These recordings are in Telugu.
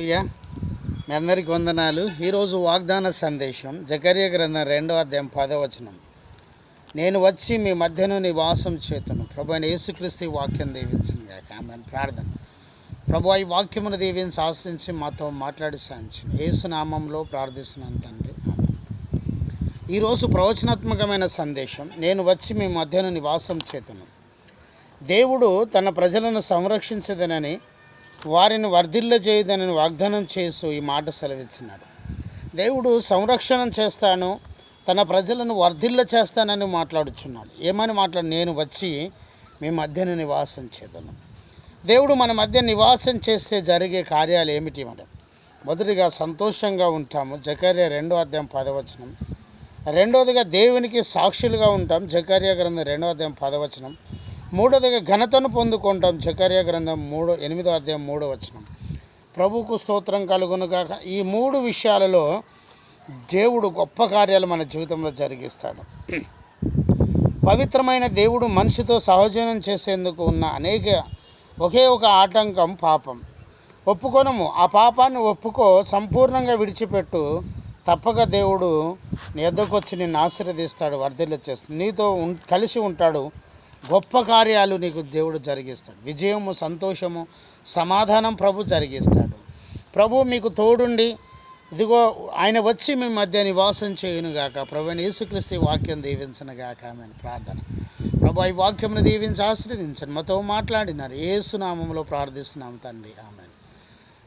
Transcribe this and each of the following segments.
హల్లెలూయా. మీ అందరికీ వందనాలు. ఈరోజు వాగ్దాన సందేశం జకర్యా గ్రంథం 2వ అధ్యాయం 10వ వచనం. నేను వచ్చి మీ మధ్యను నివాసం చేతును. ప్రభు అయిన యేసుక్రీస్తు వాక్యం దీవించను గాక. ఆమేన్. ప్రార్థన. ప్రభు ఈ వాక్యమును దీవించి ఆశ్రయించి మాతో మాట్లాడి సాయించండి. యేసు నామంలో ప్రార్థిస్తున్నాను తండ్రి. ఆమేన్. ఈరోజు ప్రవచనాత్మకమైన సందేశం, నేను వచ్చి మీ మధ్యను నివాసం చేతును. దేవుడు తన ప్రజలను సంరక్షించదనని, వారిని వర్ధిల్ల చేయదనని వాగ్దానం చేస్తూ ఈ మాట సెలవిస్తున్నాడు. దేవుడు సంరక్షణ చేస్తాను, తన ప్రజలను వర్ధిల్ల చేస్తానని మాట్లాడుచున్నాడు. ఏమని నేను వచ్చి మీ మధ్యన నివాసం చేద్దాను. దేవుడు మన మధ్య నివాసం చేస్తే జరిగే కార్యాలు ఏమిటి మరి? మొదటిగా సంతోషంగా ఉంటాము, జకర్యా 2వ అధ్యాయం 10వ వచనం. రెండవదిగా దేవునికి సాక్షులుగా ఉంటాం, జకర్యా గ్రంథం 2వ అధ్యాయం 10వ వచనం. మూడవదిగా ఘనతను పొందుకుంటాం, జకర్యా గ్రంథం 8వ అధ్యాయం 3వ వచనం. ప్రభువుకు స్తోత్రం కలుగునుగాక. ఈ 3 విషయాలలో దేవుడు గొప్ప కార్యాలు మన జీవితంలో జరిగిస్తాడు. పవిత్రమైన దేవుడు మనిషితో సహజీవనం చేసేందుకు ఉన్న ఒకే ఒక ఆటంకం పాపం. ఒప్పుకొనము, ఆ పాపాన్ని ఒప్పుకో, సంపూర్ణంగా విడిచిపెట్టు. తప్పక దేవుడు నీ ఎద్దకు వచ్చి నిన్ను ఆశీర్వదిస్తాడు, వర్ధిల్ల చేస్తాడు, నీతో కలిసి ఉంటాడు. గొప్ప కార్యాలు నీకు దేవుడు జరిగిస్తాడు. విజయము, సంతోషము, సమాధానం ప్రభు జరిగిస్తాడు. ప్రభు మీకు తోడుండి, ఇదిగో ఆయన వచ్చి మీ మధ్య నివాసం చేయునుగాక. ప్రభు యేసుక్రీస్తు వాక్యం దీవించనుగాక. ఆమేన్. ప్రార్థన. ప్రభు ఈ వాక్యంను దీవించి ఆశీర్వదించండి. మాతో మాట్లాడినారు. యేసు నామములో ప్రార్థిస్తున్నాం తండ్రి. ఆమేన్.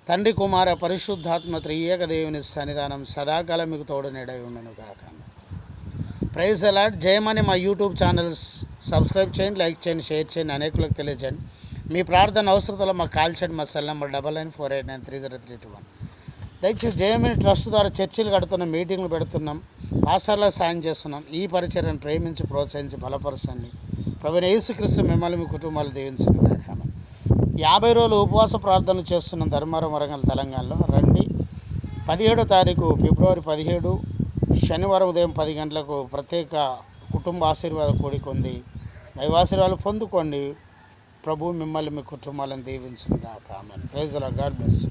తండ్రి, కుమార, పరిశుద్ధాత్మ త్రియేక దేవుని సన్నిధానం సదాకాలం మీకు తోడు నీడై ఉండునుగాక. Praise the lord. జయమని మా యూట్యూబ్ ఛానల్స్ సబ్స్క్రైబ్ చేయండి, లైక్ చేయండి, షేర్ చేయండి, అనేకులకు తెలియజేయండి. మీ ప్రార్థన అవసరతలో మాకు కాల్ చేయండి. మా సెల్ నెంబర్ 9948930321. దయచేసి జయమని ట్రస్ట్ ద్వారా చర్చిలు కడుతున్నాం, మీటింగ్లు పెడుతున్నాం, పాస్టర్లకు సాయం చేస్తున్నాం. ఈ పరిచర్యను ప్రేమించి ప్రోత్సహించి బలపరచండి. ప్రభువైన యేసుక్రీస్తు మిమ్మల్ని మీ కుటుంబాలు దీవించండి. 50 రోజులు ఉపవాస ప్రార్థనలు చేస్తున్నాం ధర్మారం, వరంగల్, తెలంగాణలో. రండి. 17వ తారీఖు ఫిబ్రవరి 17 శనివారం ఉదయం 10 గంటలకు ప్రత్యేక కుటుంబ ఆశీర్వాద కూడిక ఉంది. దైవాశీర్వాదాలు పొందుకోండి. ప్రభు మిమ్మల్ని మీ కుటుంబాలను దీవించును గాక. ఆమేన్. Praise the lord. God bless you.